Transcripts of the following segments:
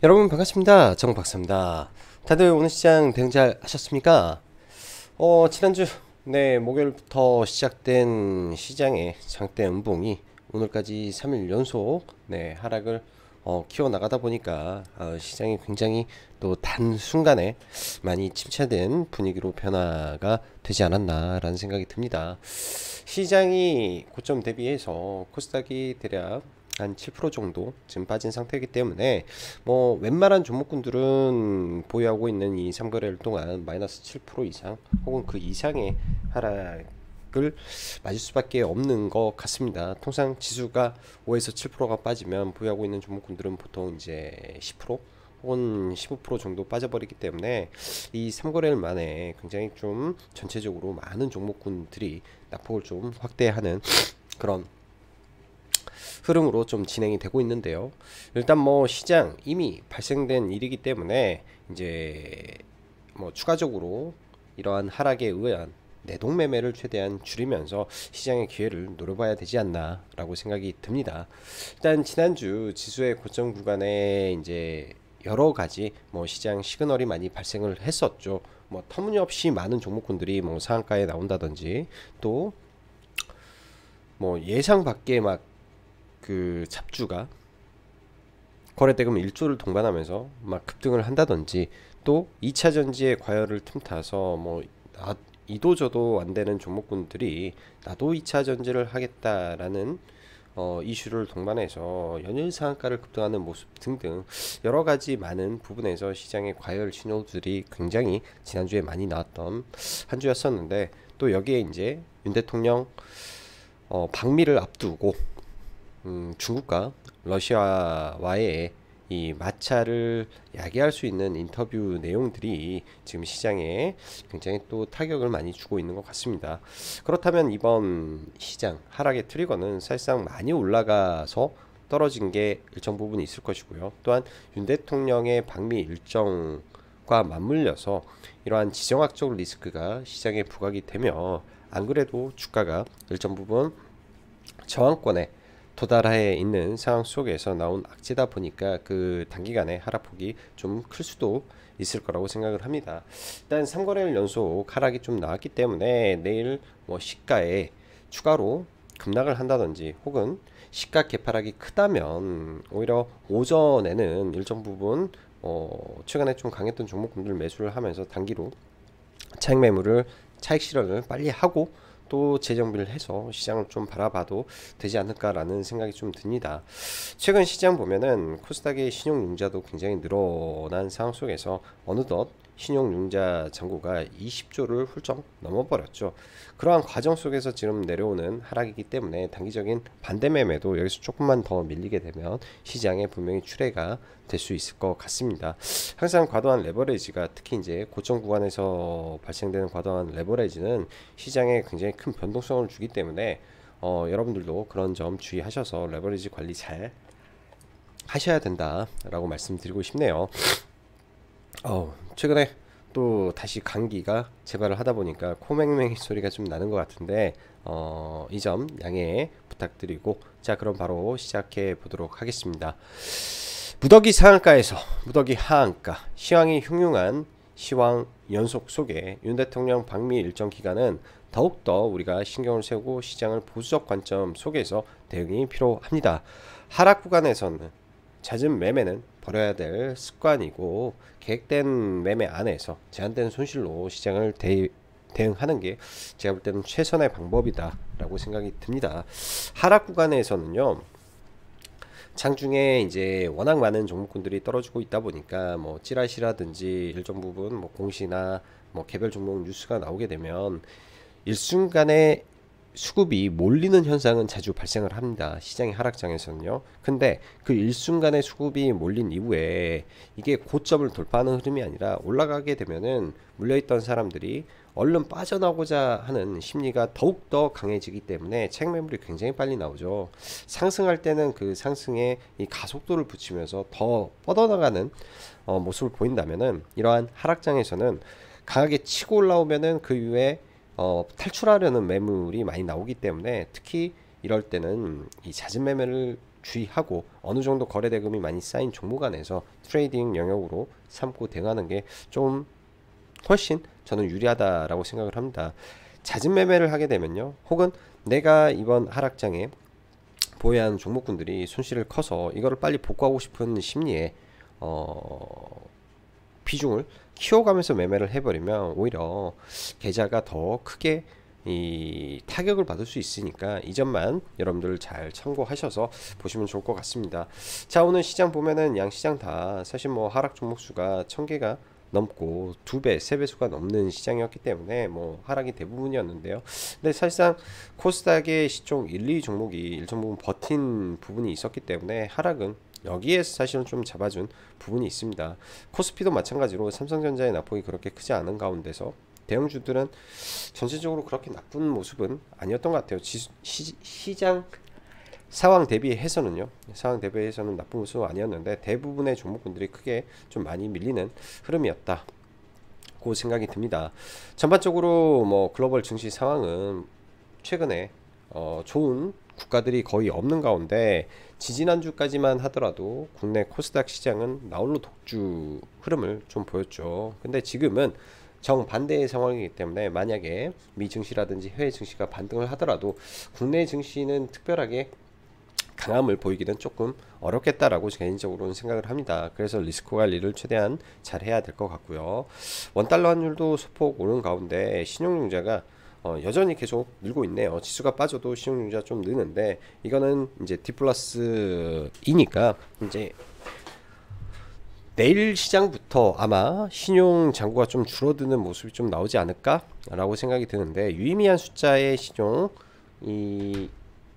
여러분 반갑습니다. 정박사입니다. 다들 오늘 시장 대응 잘 하셨습니까? 지난주 목요일부터 시작된 시장의 장대 음봉이 오늘까지 3일 연속 하락을 키워 나가다 보니까 시장이 굉장히 또 단순간에 많이 침체된 분위기로 변화가 되지 않았나라는 생각이 듭니다. 시장이 고점 대비해서 코스닥이 대략 한 7% 정도 지금 빠진 상태이기 때문에 뭐 웬만한 종목군들은 보유하고 있는 이 3거래일 동안 마이너스 7% 이상 혹은 그 이상의 하락을 맞을 수밖에 없는 것 같습니다. 통상 지수가 5에서 7%가 빠지면 보유하고 있는 종목군들은 보통 이제 10% 혹은 15% 정도 빠져버리기 때문에 이 3거래일 만에 굉장히 좀 전체적으로 많은 종목군들이 낙폭을 좀 확대하는 그런 흐름으로 좀 진행이 되고 있는데요. 일단 뭐 시장 이미 발생된 일이기 때문에 이제 뭐 추가적으로 이러한 하락에 의한 내동 매매를 최대한 줄이면서 시장의 기회를 노려봐야 되지 않나 라고 생각이 듭니다. 일단 지난주 지수의 고점 구간에 이제 여러 가지 뭐 시장 시그널이 많이 발생을 했었죠. 뭐 터무니없이 많은 종목군들이 뭐 상한가에 나온다든지 또 뭐 예상 밖의 막 그 잡주가 거래대금 1조를 동반하면서 막 급등을 한다든지 또 2차 전지의 과열을 틈타서 뭐 이도저도 안 되는 종목군들이 나도 2차 전지를 하겠다라는 이슈를 동반해서 연일 상한가를 급등하는 모습 등등 여러 가지 많은 부분에서 시장의 과열 신호들이 굉장히 지난주에 많이 나왔던 한 주였었는데 또 여기에 이제 윤 대통령 방미를 앞두고 중국과 러시아와의 이 마찰을 야기할 수 있는 인터뷰 내용들이 지금 시장에 굉장히 또 타격을 많이 주고 있는 것 같습니다. 그렇다면 이번 시장 하락의 트리거는 사실상 많이 올라가서 떨어진 게 일정 부분 있을 것이고요. 또한 윤 대통령의 방미 일정과 맞물려서 이러한 지정학적 리스크가 시장에 부각이 되며 안 그래도 주가가 일정 부분 저항권에 도달해 있는 상황 속에서 나온 악재다 보니까 그 단기간에 하락폭이 좀 클 수도 있을 거라고 생각을 합니다. 일단 3거래일 연속 하락이 좀 나왔기 때문에 내일 뭐 시가에 추가로 급락을 한다든지 혹은 시가 개파락이 크다면 오히려 오전에는 일정 부분 최근에 좀 강했던 종목군들 매수를 하면서 단기로 차익 매물을 차익 실현을 빨리 하고 또 재정비를 해서 시장을 좀 바라봐도 되지 않을까라는 생각이 좀 듭니다. 최근 시장 보면은 코스닥의 신용융자도 굉장히 늘어난 상황 속에서 어느덧 신용융자 잔고가 20조를 훌쩍 넘어버렸죠. 그러한 과정 속에서 지금 내려오는 하락이기 때문에 단기적인 반대 매매도 여기서 조금만 더 밀리게 되면 시장에 분명히 출회가 될 수 있을 것 같습니다. 항상 과도한 레버리지가 특히 이제 고점 구간에서 발생되는 과도한 레버리지는 시장에 굉장히 큰 변동성을 주기 때문에 여러분들도 그런 점 주의하셔서 레버리지 관리 잘 하셔야 된다라고 말씀드리고 싶네요. 최근에 또 다시 감기가 재발을 하다 보니까 코맹맹이 소리가 좀 나는 것 같은데 이 점 양해 부탁드리고 자 그럼 바로 시작해 보도록 하겠습니다. 무더기 상한가에서 무더기 하한가 시황이 흉흉한 시황 연속 속에 윤 대통령 방미 일정 기간은 더욱더 우리가 신경을 세우고 시장을 보수적 관점 속에서 대응이 필요합니다. 하락 구간에서는 잦은 매매는 버려야 될 습관이고 계획된 매매 안에서 제한된 손실로 시장을 대응하는 게 제가 볼 때는 최선의 방법이다 라고 생각이 듭니다. 하락 구간에서는요 장중에 이제 워낙 많은 종목군들이 떨어지고 있다 보니까 뭐 찌라시라든지 일정 부분 뭐 공시나 뭐 개별 종목 뉴스가 나오게 되면 일순간에 수급이 몰리는 현상은 자주 발생을 합니다. 시장의 하락장에서는요. 근데 그 일순간에 수급이 몰린 이후에 이게 고점을 돌파하는 흐름이 아니라 올라가게 되면은 물려있던 사람들이 얼른 빠져나오고자 하는 심리가 더욱더 강해지기 때문에 차익 매물이 굉장히 빨리 나오죠. 상승할 때는 그 상승에 이 가속도를 붙이면서 더 뻗어나가는 모습을 보인다면은 이러한 하락장에서는 강하게 치고 올라오면은 그 이후에 탈출하려는 매물이 많이 나오기 때문에 특히 이럴 때는 이 잦은 매매를 주의하고 어느 정도 거래 대금이 많이 쌓인 종목 안에서 트레이딩 영역으로 삼고 대응하는 게 좀 훨씬 저는 유리하다라고 생각을 합니다. 잦은 매매를 하게 되면요, 혹은 내가 이번 하락장에 보유한 종목군들이 손실을 커서 이거를 빨리 복구하고 싶은 심리에 비중을 키워가면서 매매를 해버리면 오히려 계좌가 더 크게 이 타격을 받을 수 있으니까 이 점만 여러분들 잘 참고하셔서 보시면 좋을 것 같습니다. 자, 오늘 시장 보면은 양시장 다 사실 뭐 하락 종목 수가 1000개가 넘고 2배, 3배수가 넘는 시장이었기 때문에 뭐 하락이 대부분이었는데요. 근데 사실상 코스닥의 시총 1, 2 종목이 일정 부분 버틴 부분이 있었기 때문에 하락은 여기에서 사실은 좀 잡아준 부분이 있습니다. 코스피도 마찬가지로 삼성전자의 낙폭이 그렇게 크지 않은 가운데서 대형주들은 전체적으로 그렇게 나쁜 모습은 아니었던 것 같아요. 시장 상황 대비해서는 나쁜 모습은 아니었는데 대부분의 종목군들이 크게 좀 많이 밀리는 흐름이었다 고 생각이 듭니다. 전반적으로 뭐 글로벌 증시 상황은 최근에 좋은 국가들이 거의 없는 가운데 지지난주까지만 하더라도 국내 코스닥 시장은 나홀로 독주 흐름을 좀 보였죠. 근데 지금은 정반대의 상황이기 때문에 만약에 미 증시라든지 해외 증시가 반등을 하더라도 국내 증시는 특별하게 강함을 보이기는 조금 어렵겠다라고 개인적으로는 생각을 합니다. 그래서 리스크 관리를 최대한 잘 해야 될 것 같고요. 원달러 환율도 소폭 오른 가운데 신용융자가 여전히 계속 늘고 있네요. 지수가 빠져도 신용융자 좀 느는데 이거는 이제 D 플러스 2니까 이제 내일 시장부터 아마 신용 잔고가 좀 줄어드는 모습이 좀 나오지 않을까 라고 생각이 드는데, 유의미한 숫자의 신용 이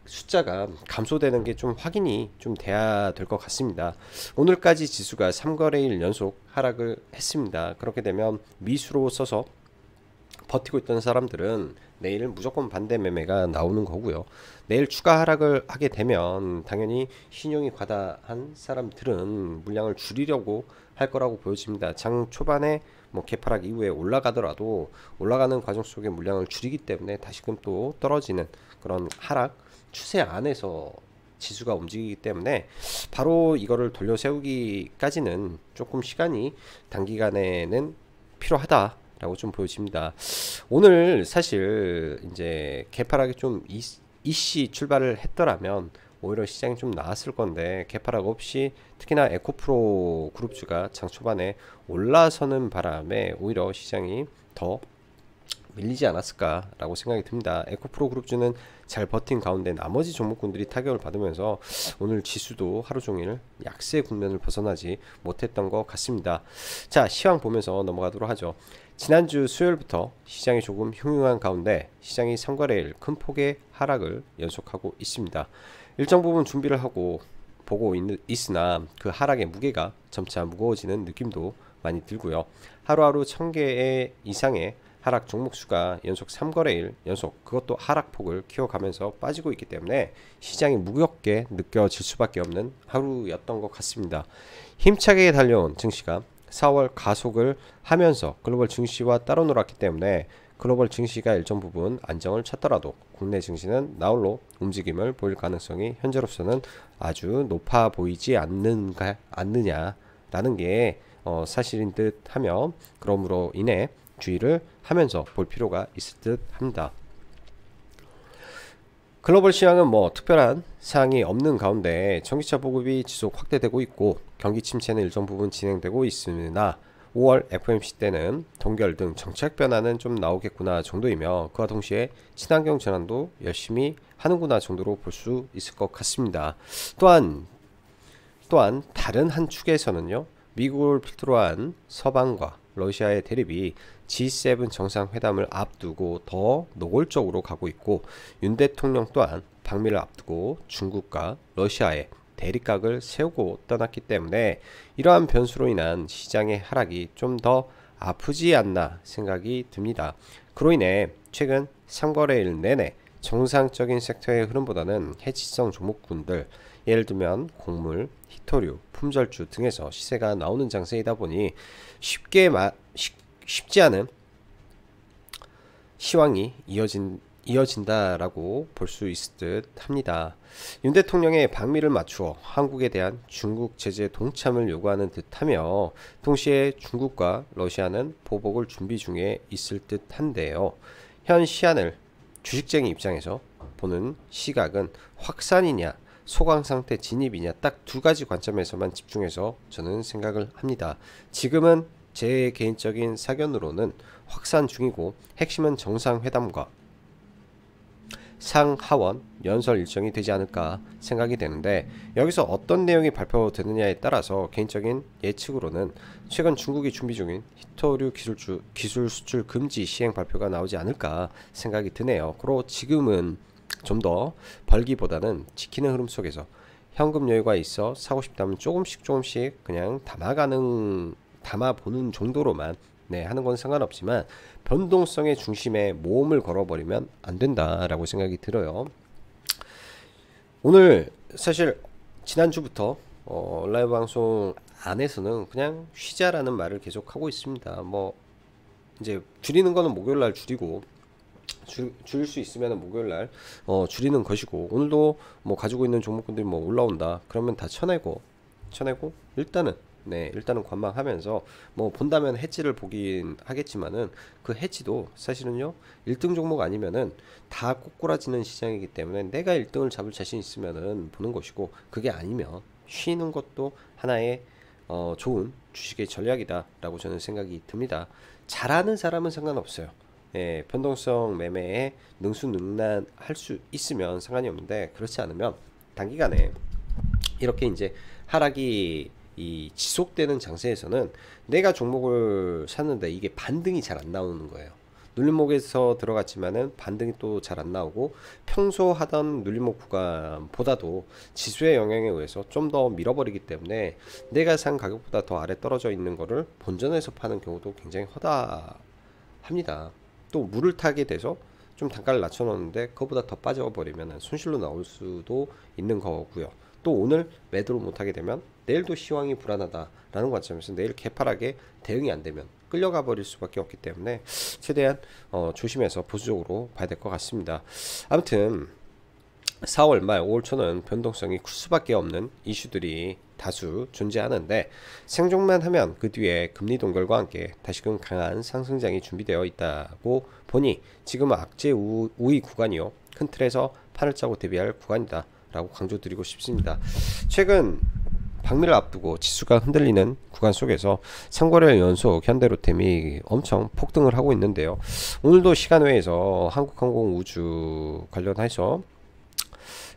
숫자가 감소되는 게 좀 확인이 좀 돼야 될 것 같습니다. 오늘까지 지수가 3거래일 연속 하락을 했습니다. 그렇게 되면 미수로 써서 버티고 있던 사람들은 내일은 무조건 반대 매매가 나오는 거고요. 내일 추가 하락을 하게 되면 당연히 신용이 과다한 사람들은 물량을 줄이려고 할 거라고 보여집니다. 장 초반에 뭐 개파락 이후에 올라가더라도 올라가는 과정 속에 물량을 줄이기 때문에 다시금 또 떨어지는 그런 하락 추세 안에서 지수가 움직이기 때문에 바로 이거를 돌려 세우기까지는 조금 시간이 단기간에는 필요하다 라고 좀 보여집니다. 오늘 사실 이제 개파락이 좀 이씨 출발을 했더라면 오히려 시장이 좀 나았을 건데 개파락 없이 특히나 에코프로 그룹주가 장 초반에 올라서는 바람에 오히려 시장이 더 밀리지 않았을까라고 생각이 듭니다. 에코프로 그룹주는 잘 버틴 가운데 나머지 종목군들이 타격을 받으면서 오늘 지수도 하루 종일 약세 국면을 벗어나지 못했던 것 같습니다. 자, 시황 보면서 넘어가도록 하죠. 지난주 수요일부터 시장이 조금 흉흉한 가운데 시장이 3거래일 큰 폭의 하락을 연속하고 있습니다. 일정 부분 준비를 하고 보고 있으나 그 하락의 무게가 점차 무거워지는 느낌도 많이 들고요. 하루하루 1000개 이상의 하락 종목 수가 연속 3거래일 연속 그것도 하락폭을 키워가면서 빠지고 있기 때문에 시장이 무겁게 느껴질 수밖에 없는 하루였던 것 같습니다. 힘차게 달려온 증시가 4월 가속을 하면서 글로벌 증시와 따로 놀았기 때문에 글로벌 증시가 일정 부분 안정을 찾더라도 국내 증시는 나홀로 움직임을 보일 가능성이 현재로서는 아주 높아 보이지 않느냐라는 게 사실인 듯 하며, 그러므로 인해 주의를 하면서 볼 필요가 있을 듯 합니다. 글로벌 시황은 뭐 특별한 사항이 없는 가운데 전기차 보급이 지속 확대되고 있고 경기 침체는 일정 부분 진행되고 있으나 5월 FOMC 때는 동결 등 정책 변화는 좀 나오겠구나 정도이며, 그와 동시에 친환경 전환도 열심히 하는구나 정도로 볼 수 있을 것 같습니다. 또한 다른 한 축에서는요, 미국을 필두로 한 서방과 러시아의 대립이 G7 정상회담을 앞두고 더 노골적으로 가고 있고, 윤 대통령 또한 방미를 앞두고 중국과 러시아의 대립각을 세우고 떠났기 때문에 이러한 변수로 인한 시장의 하락이 좀 더 아프지 않나 생각이 듭니다. 그로 인해 최근 3거래일 내내 정상적인 섹터의 흐름보다는 해지성 종목군들, 예를 들면 곡물, 히토류, 품절주 등에서 시세가 나오는 장세이다 보니 쉽지 않은 시황이 이어진다라고 볼 수 있을 듯 합니다. 윤 대통령의 방미를 맞추어 한국에 대한 중국 제재 동참을 요구하는 듯하며 동시에 중국과 러시아는 보복을 준비 중에 있을 듯한데요. 현 시안을 주식쟁이 입장에서 보는 시각은 확산이냐 소강 상태 진입이냐 딱 두 가지 관점에서만 집중해서 저는 생각을 합니다. 지금은 제 개인적인 사견으로는 확산 중이고 핵심은 정상회담과 상하원 연설 일정이 되지 않을까 생각이 되는데, 여기서 어떤 내용이 발표되느냐에 따라서 개인적인 예측으로는 최근 중국이 준비 중인 히토류 기술 수출 금지 시행 발표가 나오지 않을까 생각이 드네요. 그리고 지금은 좀 더 벌기보다는 지키는 흐름 속에서 현금 여유가 있어 사고 싶다면 조금씩 그냥 담아보는 정도로만 하는 건 상관없지만 변동성의 중심에 모험을 걸어버리면 안 된다라고 생각이 들어요. 오늘 사실 지난주부터 라이브 방송 안에서는 그냥 쉬자라는 말을 계속 하고 있습니다. 뭐 이제 줄이는 거는 목요일날 줄이고 줄일 수 있으면 목요일날 줄이는 것이고, 오늘도 뭐 가지고 있는 종목군들이 뭐 올라온다 그러면 다 쳐내고 일단은 관망하면서 뭐 본다면 해지를 보긴 하겠지만은 그 해지도 사실은요 1등 종목 아니면은 다 꼬꾸라지는 시장이기 때문에 내가 1등을 잡을 자신 있으면은 보는 것이고, 그게 아니면 쉬는 것도 하나의 좋은 주식의 전략이다 라고 저는 생각이 듭니다. 잘하는 사람은 상관없어요. 변동성 매매에 능수능란할 수 있으면 상관이 없는데, 그렇지 않으면 단기간에 이렇게 이제 하락이 지속되는 장세에서는 내가 종목을 샀는데 이게 반등이 잘 안 나오는 거예요. 눌림목에서 들어갔지만은 반등이 또 잘 안 나오고, 평소 하던 눌림목 구간보다도 지수의 영향에 의해서 좀 더 밀어버리기 때문에 내가 산 가격보다 더 아래 떨어져 있는 거를 본전에서 파는 경우도 굉장히 허다합니다. 또 물을 타게 돼서 좀 단가를 낮춰놓는데 그거보다 더 빠져버리면 손실로 나올 수도 있는 거고요. 또 오늘 매도를 못하게 되면 내일도 시황이 불안하다라는 관점에서 내일 개파락에 대응이 안 되면 끌려가 버릴 수밖에 없기 때문에 최대한 조심해서 보수적으로 봐야 될 것 같습니다. 아무튼 4월 말 5월 초는 변동성이 클 수밖에 없는 이슈들이 다수 존재하는데, 생존만 하면 그 뒤에 금리 동결과 함께 다시금 강한 상승장이 준비되어 있다고 보니 지금은 악재 우위 구간이요, 큰 틀에서 판을 짜고 대비할 구간이다 라고 강조드리고 싶습니다. 최근 방미를 앞두고 지수가 흔들리는 구간 속에서 3거래일 연속 현대로템이 엄청 폭등을 하고 있는데요. 오늘도 시간외에서 한국항공우주 관련해서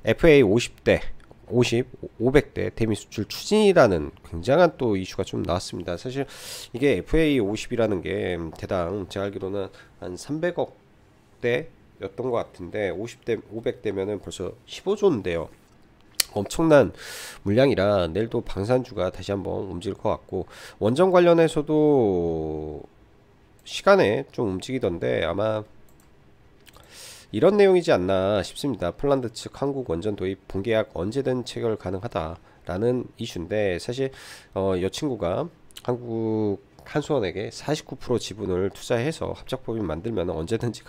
FA 50대 500대 대미 수출 추진이라는 굉장한 또 이슈가 좀 나왔습니다. 사실 이게 FA 50이라는 게 대당 제가 알기로는 한 300억대 였던 것 같은데 50대 500대면은 벌써 15조인데요. 엄청난 물량이라 내일도 방산주가 다시 한번 움직일 것 같고, 원전 관련해서도 시간에 좀 움직이던데 아마 이런 내용이지 않나 싶습니다. 폴란드 측 한국 원전 도입 분계약 언제든 체결 가능하다라는 이슈인데, 사실 이 친구가 한국 한수원에게 49% 지분을 투자해서 합작법인 만들면 언제든지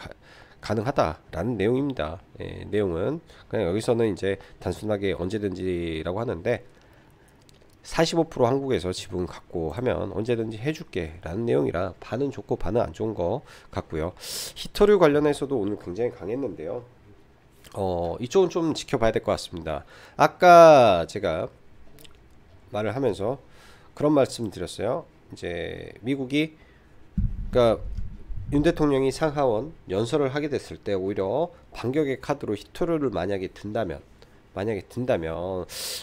가능하다라는 내용입니다. 내용은 그냥 여기서는 이제 단순하게 언제든지라고 하는데 45% 한국에서 지분 갖고 하면 언제든지 해줄게 라는 내용이라 반은 좋고 반은 안 좋은 거 같고요. 히토류 관련해서도 오늘 굉장히 강했는데요. 이쪽은 좀 지켜봐야 될 것 같습니다. 아까 제가 말을 하면서 그런 말씀 드렸어요. 이제 미국이, 그러니까 윤 대통령이 상하원 연설을 하게 됐을 때 오히려 반격의 카드로 히토류를 만약에 든다면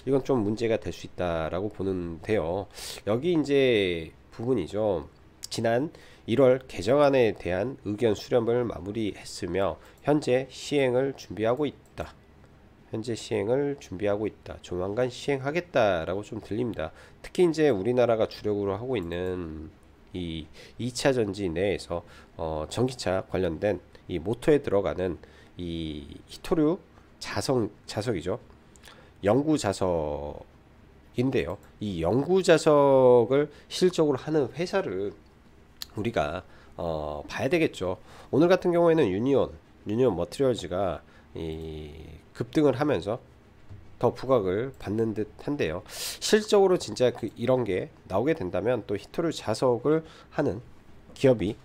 이건 좀 문제가 될 수 있다라고 보는데요. 여기 이제 부분이죠. 지난 1월 개정안에 대한 의견 수렴을 마무리했으며 현재 시행을 준비하고 있다. 조만간 시행하겠다라고 좀 들립니다. 특히 이제 우리나라가 주력으로 하고 있는 이 2차 전지 내에서 전기차 관련된 이 모터에 들어가는 이 히토류 자석이죠. 영구 자석인데요. 이 영구 자석을 실적으로 하는 회사를 우리가 봐야 되겠죠. 오늘 같은 경우에는 유니온 유니온 머티리얼즈가 이 급등을 하면서 더 부각을 받는 듯 한데요. 실적으로 진짜 이런 게 나오게 된다면 또 히토류 자석을 하는 기업이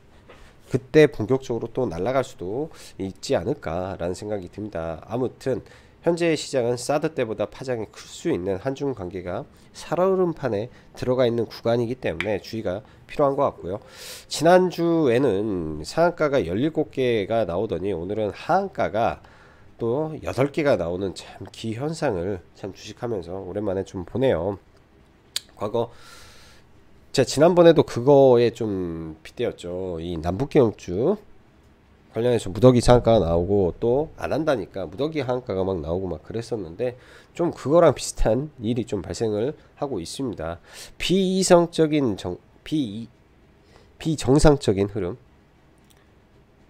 그때 본격적으로 또 날아갈 수도 있지 않을까라는 생각이 듭니다. 아무튼 현재의 시장은 사드 때보다 파장이 클 수 있는 한중 관계가 살얼음판에 들어가 있는 구간이기 때문에 주의가 필요한 것 같고요. 지난주에는 상한가가 17개가 나오더니 오늘은 하한가가 또 8개가 나오는 참 기현상을 참 주식하면서 오랜만에 좀 보네요. 과거 제가 지난번에도 그거에 좀 빗대었죠. 이 남북경주 관련해서 무더기 상한가가 나오고 또 안 한다니까 무더기 하한가가 막 나오고 막 그랬었는데 좀 그거랑 비슷한 일이 좀 발생을 하고 있습니다. 비정상적인 흐름,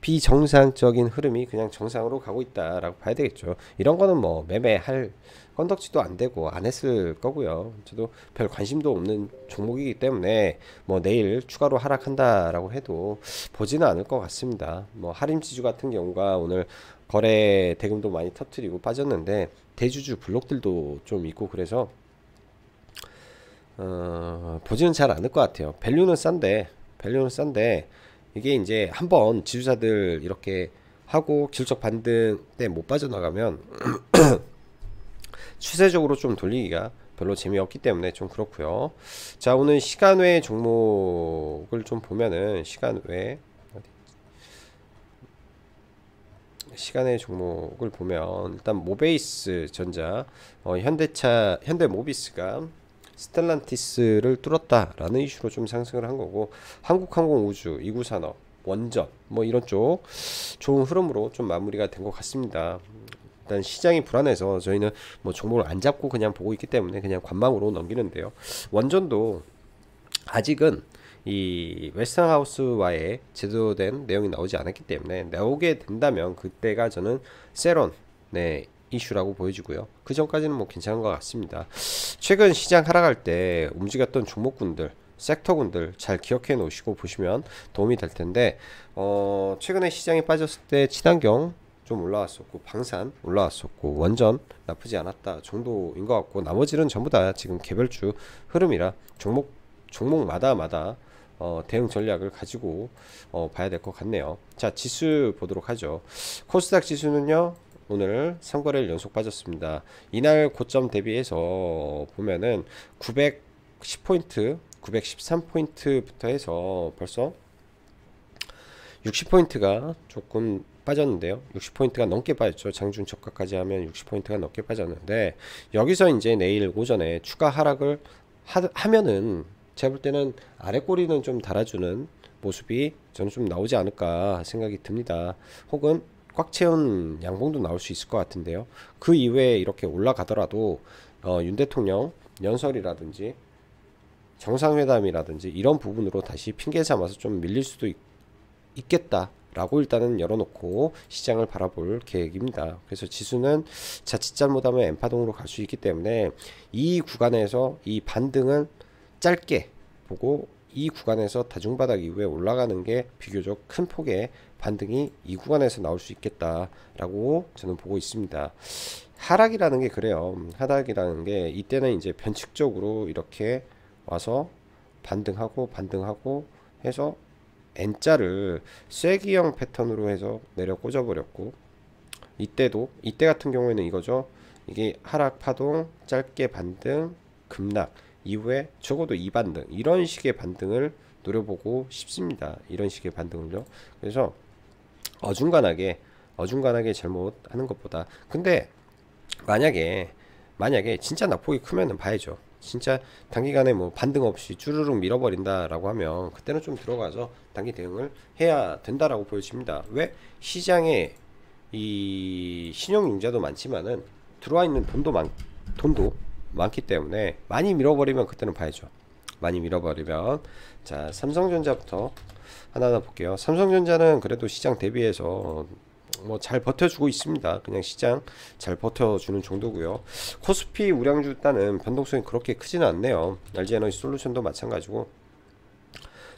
비정상적인 흐름이 그냥 정상으로 가고 있다라고 봐야 되겠죠. 이런 거는 뭐 매매할 건덕지도 안 되고 안 했을 거고요. 저도 별 관심도 없는 종목이기 때문에 뭐 내일 추가로 하락한다라고 해도 보지는 않을 것 같습니다. 뭐 하림지주 같은 경우가 오늘 거래 대금도 많이 터트리고 빠졌는데 대주주 블록들도 좀 있고 그래서 보지는 잘 않을 것 같아요. 밸류는 싼데 이게 이제 한번 지주사들 이렇게 하고 기술적 반등 때 못 빠져나가면 추세적으로 좀 돌리기가 별로 재미없기 때문에 좀 그렇고요. 자, 오늘 시간외 종목을 좀 보면은 시간외 종목을 보면 일단 모베이스 전자, 현대모비스가 스텔란티스를 뚫었다라는 이슈로 좀 상승을 한 거고, 한국항공우주, 이구산업, 원전 뭐 이런 쪽 좋은 흐름으로 좀 마무리가 된 것 같습니다. 일단 시장이 불안해서 저희는 뭐 종목을 안 잡고 그냥 보고 있기 때문에 그냥 관망으로 넘기는데요. 원전도 아직은 이 웨스팅하우스와의 제도된 내용이 나오지 않았기 때문에 나오게 된다면 그때가 저는 세론 이슈라고 보여지고요. 그 전까지는 뭐 괜찮은 것 같습니다. 최근 시장 하락할 때 움직였던 종목군들, 섹터군들 잘 기억해 놓으시고 보시면 도움이 될 텐데, 최근에 시장이 빠졌을 때 친환경 좀 올라왔었고, 방산 올라왔었고, 원전 나쁘지 않았다 정도인 것 같고, 나머지는 전부 다 지금 개별주 흐름이라 종목마다 대응 전략을 가지고 봐야 될 것 같네요. 자, 지수 보도록 하죠. 코스닥 지수는요, 오늘 3거래일 연속 빠졌습니다. 이날 고점 대비해서 보면은 910포인트, 913포인트부터 해서 벌써 60포인트가 조금 빠졌는데요. 60포인트가 넘게 빠졌죠. 장중 저가까지 하면 60포인트가 넘게 빠졌는데, 여기서 이제 내일 오전에 추가 하락을 하면은 제가 볼 때는 아래 꼬리는 좀 달아주는 모습이 저는 좀 나오지 않을까 생각이 듭니다. 혹은 꽉 채운 양봉도 나올 수 있을 것 같은데요. 그 이외에 이렇게 올라가더라도 윤 대통령 연설이라든지 정상회담이라든지 이런 부분으로 다시 핑계 삼아서 좀 밀릴 수도 있겠다라고 일단은 열어놓고 시장을 바라볼 계획입니다. 그래서 지수는 자칫 잘못하면 엠파동으로 갈 수 있기 때문에 이 구간에서 이 반등은 짧게 보고 이 구간에서 다중바닥 이후에 올라가는 게 비교적 큰 폭의 반등이 이 구간에서 나올 수 있겠다라고 저는 보고 있습니다. 하락이라는 게 그래요. 하락이라는 게 이때는 이제 변칙적으로 이렇게 와서 반등하고 해서 N자를 쐐기형 패턴으로 해서 내려 꽂아버렸고, 이때 같은 경우에는 이거죠. 이게 하락 파동, 짧게 반등, 급락 이후에 적어도 2반등, 이런 식의 반등을 노려보고 싶습니다. 이런 식의 반등을요. 그래서 어중간하게 잘못하는 것보다, 근데 만약에 진짜 낙폭이 크면은 봐야죠. 진짜 단기간에 뭐 반등 없이 쭈르륵 밀어버린다라고 하면 그때는 좀 들어가서 단기 대응을 해야 된다라고 보여집니다. 왜? 시장에 이 신용융자도 많지만은 들어와 있는 돈도 많기 때문에 많이 밀어버리면 그때는 봐야죠. 많이 밀어버리면. 자, 삼성전자부터 하나하나 볼게요. 삼성전자는 그래도 시장 대비해서 뭐 잘 버텨주고 있습니다. 그냥 시장 잘 버텨주는 정도고요. 코스피 우량주 따는 변동성이 그렇게 크지는 않네요. LG에너지솔루션도 마찬가지고,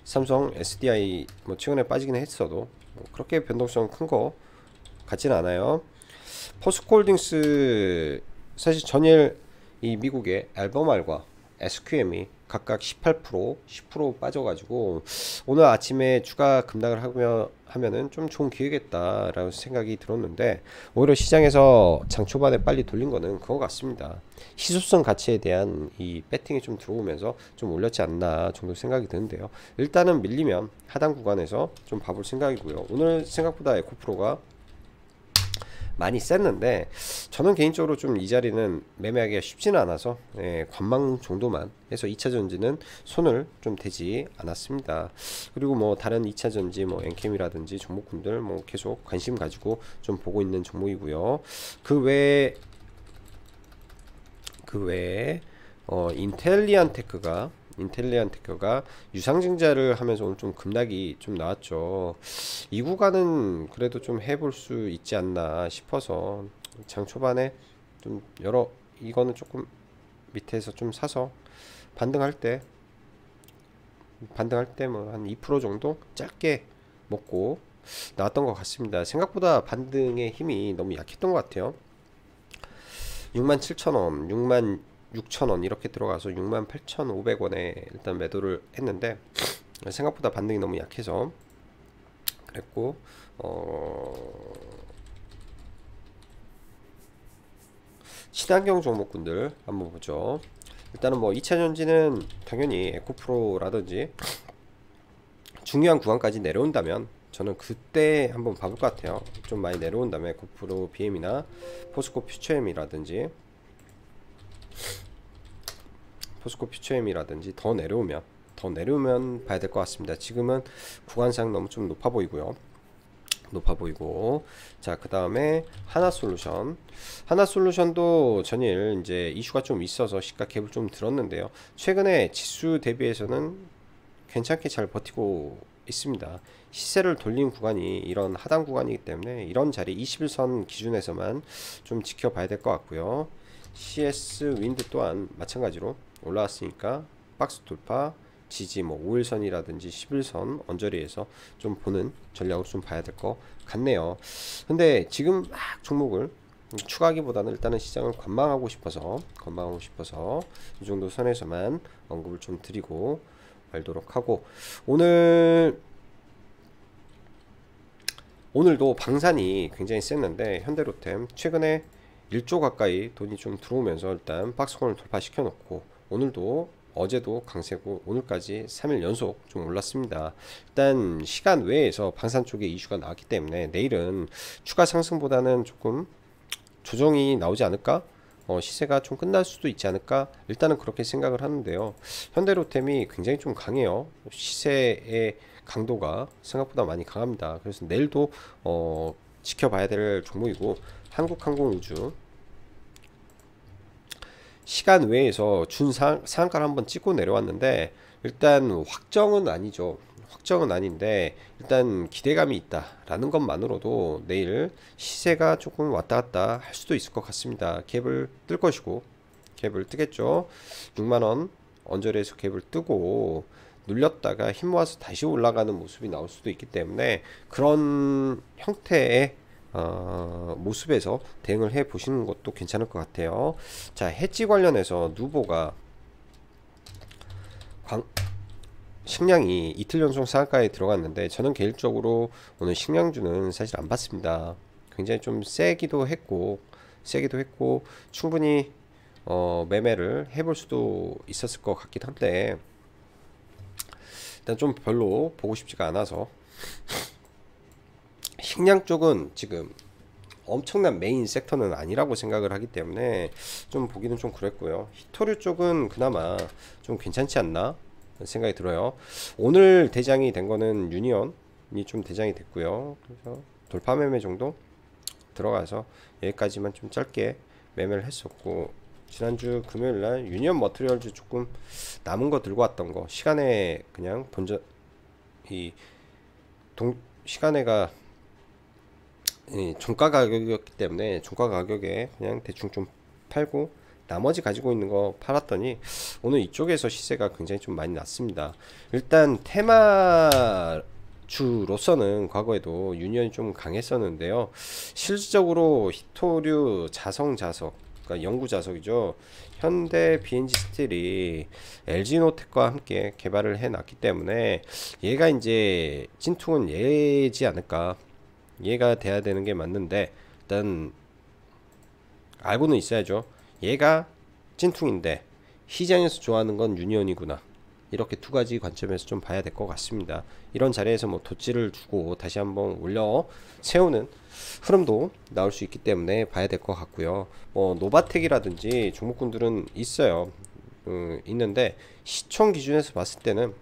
삼성 SDI 뭐 최근에 빠지긴 했어도 뭐 그렇게 변동성 큰 거 같지는 않아요. 포스코홀딩스 사실 전일 이 미국의 알버말과 SQM이 각각 18%, 10% 빠져가지고 오늘 아침에 추가 급락을 하면은 좀 좋은 기회겠다라고 생각이 들었는데, 오히려 시장에서 장 초반에 빨리 돌린 거는 그거 같습니다. 희소성 가치에 대한 이 배팅이 좀 들어오면서 좀 올렸지 않나 정도 생각이 드는데요. 일단은 밀리면 하단 구간에서 좀 봐볼 생각이고요. 오늘 생각보다 에코프로가 많이 셌는데, 저는 개인적으로 좀 이 자리는 매매하기가 쉽지는 않아서 관망 정도만 해서 2차전지는 손을 좀 대지 않았습니다. 그리고 뭐 다른 2차전지 뭐 엔캠이라든지 종목군들 뭐 계속 관심 가지고 좀 보고 있는 종목이고요. 그 외에 인텔리안테크가 유상증자를 하면서 오늘 좀 급락이 좀 나왔죠. 이 구간은 그래도 좀 해볼 수 있지 않나 싶어서 장 초반에 좀 이거는 조금 밑에서 좀 사서 반등할 때 뭐 한 2% 정도 짧게 먹고 나왔던 것 같습니다. 생각보다 반등의 힘이 너무 약했던 것 같아요. 67,000원, 66,000원 이렇게 들어가서 68,500원에 일단 매도를 했는데, 생각보다 반등이 너무 약해서 그랬고, 친환경 종목군들 한번 보죠. 일단은 뭐 2차전지는 당연히 에코프로라든지 중요한 구간까지 내려온다면 저는 그때 한번 봐볼 것 같아요. 좀 많이 내려온다면 에코프로 BM이나 포스코 퓨처엠이라든지 더 내려오면 봐야 될 것 같습니다. 지금은 구간상 너무 좀 높아 보이고, 자, 그 다음에 하나솔루션도 전일 이제 이슈가 좀 있어서 시가 갭을 좀 들었는데요. 최근에 지수 대비해서는 괜찮게 잘 버티고 있습니다. 시세를 돌린 구간이 이런 하단 구간이기 때문에 이런 자리 21선 기준에서만 좀 지켜봐야 될 것 같고요. CS 윈드 또한 마찬가지로 올라왔으니까 박스 돌파, 지지 뭐 5일선이라든지 11선 언저리에서 좀 보는 전략을 좀 봐야 될 것 같네요. 근데 지금 막 종목을 추가하기보다는 일단은 시장을 관망하고 싶어서 이 정도 선에서만 언급을 좀 드리고 말도록 하고, 오늘도 방산이 굉장히 셌는데 현대로템 최근에 1조 가까이 돈이 좀 들어오면서 일단 박스권을 돌파시켜 놓고, 오늘도 어제도 강세고 오늘까지 3일 연속 좀 올랐습니다. 일단 시간 외에서 방산 쪽에 이슈가 나왔기 때문에 내일은 추가 상승보다는 조금 조정이 나오지 않을까? 시세가 좀 끝날 수도 있지 않을까? 일단은 그렇게 생각을 하는데요. 현대로템이 굉장히 좀 강해요. 시세의 강도가 생각보다 많이 강합니다. 그래서 내일도 지켜봐야 될 종목이고, 한국항공우주 시간 외에서 상한가를 한번 찍고 내려왔는데, 일단 확정은 아닌데 일단 기대감이 있다라는 것만으로도 내일 시세가 조금 왔다 갔다 할 수도 있을 것 같습니다. 갭을 뜰 것이고, 갭을 뜨겠죠. 6만원 언저리에서 갭을 뜨고 눌렸다가 힘 모아서 다시 올라가는 모습이 나올 수도 있기 때문에 그런 형태의 모습에서 대응을 해 보시는 것도 괜찮을 것 같아요. 자, 해지 관련해서 누보가 식량이 이틀 연속 상한가에 들어갔는데, 저는 개인적으로 오늘 식량주는 사실 안 봤습니다. 굉장히 좀 세기도 했고 충분히 매매를 해볼 수도 있었을 것 같긴 한데, 일단 좀 별로 보고 싶지가 않아서 식량 쪽은 지금 엄청난 메인 섹터는 아니라고 생각을 하기 때문에 좀 보기는 좀 그랬고요. 히토류 쪽은 그나마 좀 괜찮지 않나 생각이 들어요. 오늘 대장이 된 거는 유니온이 좀 대장이 됐고요. 그래서 돌파 매매 정도 들어가서 여기까지만 좀 짧게 매매를 했었고, 지난주 금요일날 유니온 머트리얼즈 조금 남은 거 들고 왔던 거 시간에 그냥 시간에가 종가 가격이었기 때문에 종가 가격에 그냥 대충 좀 팔고 나머지 가지고 있는 거 팔았더니 오늘 이쪽에서 시세가 굉장히 좀 많이 났습니다. 일단 테마 주로서는 과거에도 유니온이 좀 강했었는데요. 실질적으로 히토류 자성 그러니까 영구 자석이죠. 현대 BNG 스틸이 LG노텍과 함께 개발을 해놨기 때문에 얘가 이제 진퉁은 얘지 않을까. 얘가 돼야 되는 게 맞는데 일단 알고는 있어야죠. 얘가 찐퉁인데 시장에서 좋아하는 건 유니온이구나. 이렇게 두 가지 관점에서 좀 봐야 될 것 같습니다. 이런 자리에서 뭐 돛지를 주고 다시 한번 올려 세우는 흐름도 나올 수 있기 때문에 봐야 될 것 같고요. 뭐 노바텍이라든지 종목군들은 있어요. 있는데 시총 기준에서 봤을 때는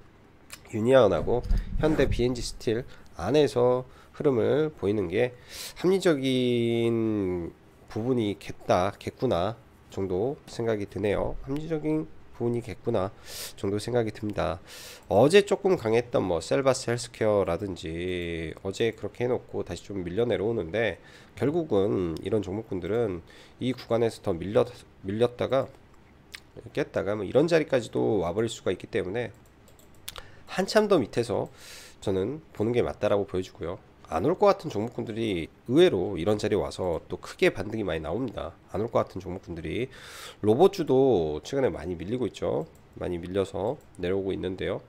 유니온하고 현대 BNG 스틸 안에서 흐름을 보이는 게 합리적인 부분이 겠구나 정도 생각이 드네요. 합리적인 부분이겠구나 정도 생각이 듭니다. 어제 조금 강했던 뭐 셀바스 헬스케어라든지 어제 그렇게 해놓고 다시 좀 밀려 내려오는데 결국은 이런 종목군들은 이 구간에서 더 밀렸다가 깼다가 뭐 이런 자리까지도 와버릴 수가 있기 때문에 한참 더 밑에서 저는 보는 게 맞다라고 보여주고요. 안 올 것 같은 종목군들이 의외로 이런 자리에 와서 또 크게 반등이 많이 나옵니다. 안 올 것 같은 종목군들이 로봇주도 최근에 많이 밀리고 있죠. 많이 밀려서 내려오고 있는데요.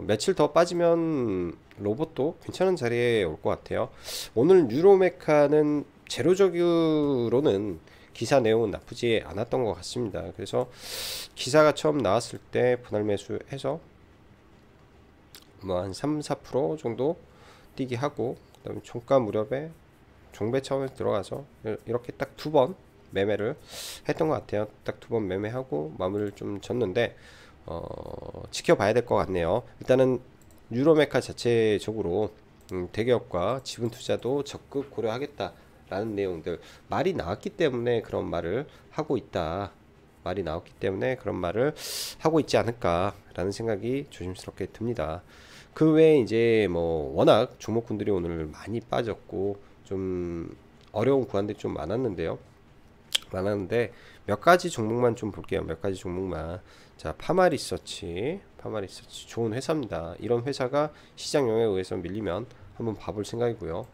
며칠 더 빠지면 로봇도 괜찮은 자리에 올 것 같아요. 오늘 유로메카는 재료적으로는 기사 내용은 나쁘지 않았던 것 같습니다. 그래서 기사가 처음 나왔을 때 분할 매수해서 뭐 한 3~4% 정도 뛰기 하고 그다음에 종가 무렵에 종배 차원에서 들어가서 이렇게 딱 두 번 매매를 했던 것 같아요. 딱 두 번 매매하고 마무리를 좀 졌는데 지켜봐야 될 것 같네요. 일단은 유로메카 자체적으로 대기업과 지분 투자도 적극 고려하겠다라는 내용들 말이 나왔기 때문에 그런 말을 하고 있다. 말이 나왔기 때문에 그런 말을 하고 있지 않을까라는 생각이 조심스럽게 듭니다. 그 외에 이제 뭐 워낙 종목군들이 오늘 많이 빠졌고 좀 어려운 구간들이 좀 많았는데 몇 가지 종목만 좀 볼게요. 몇 가지 종목만. 자, 파마리서치 좋은 회사입니다. 이런 회사가 시장 영향에 의해서 밀리면 한번 봐볼 생각이고요.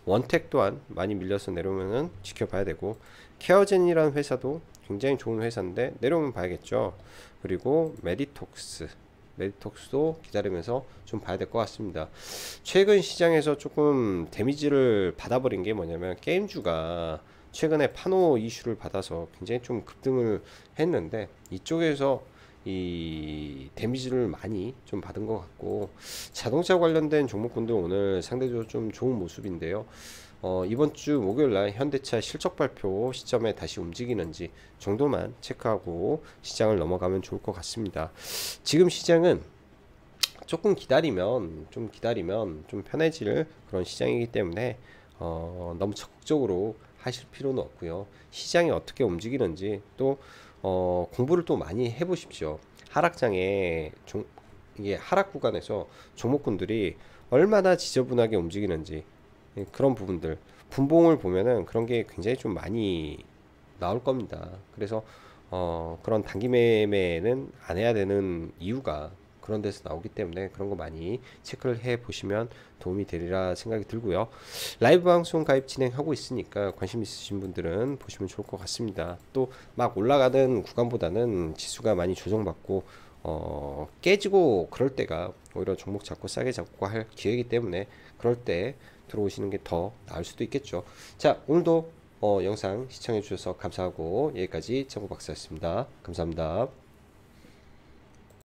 원택 또한 많이 밀려서 내려오면은 지켜봐야 되고, 케어젠이라는 회사도 굉장히 좋은 회사인데 내려오면 봐야겠죠. 그리고 메디톡스도 기다리면서 좀 봐야 될 것 같습니다. 최근 시장에서 조금 데미지를 받아버린 게 뭐냐면 게임주가 최근에 파노 이슈를 받아서 굉장히 좀 급등을 했는데 이쪽에서 이 데미지를 많이 좀 받은 것 같고, 자동차 관련된 종목군들 오늘 상대적으로 좀 좋은 모습인데요. 이번 주 목요일날 현대차 실적 발표 시점에 다시 움직이는지 정도만 체크하고 시장을 넘어가면 좋을 것 같습니다. 지금 시장은 조금 기다리면 좀 편해질 그런 시장이기 때문에 너무 적극적으로 하실 필요는 없고요. 시장이 어떻게 움직이는지 또 공부를 또 많이 해보십시오. 이게 하락 구간에서 종목군들이 얼마나 지저분하게 움직이는지 그런 부분들 분봉을 보면은 그런 게 굉장히 좀 많이 나올 겁니다. 그래서 그런 단기 매매는 안 해야 되는 이유가 그런 데서 나오기 때문에 그런 거 많이 체크를 해 보시면 도움이 되리라 생각이 들고요. 라이브 방송 가입 진행하고 있으니까 관심 있으신 분들은 보시면 좋을 것 같습니다. 또 막 올라가는 구간보다는 지수가 많이 조정받고 깨지고 그럴 때가 오히려 종목 잡고 싸게 잡고 할 기회이기 때문에 그럴 때 들어오시는 게 더 나을 수도 있겠죠. 자, 오늘도 영상 시청해 주셔서 감사하고 여기까지 정보 박사였습니다. 감사합니다.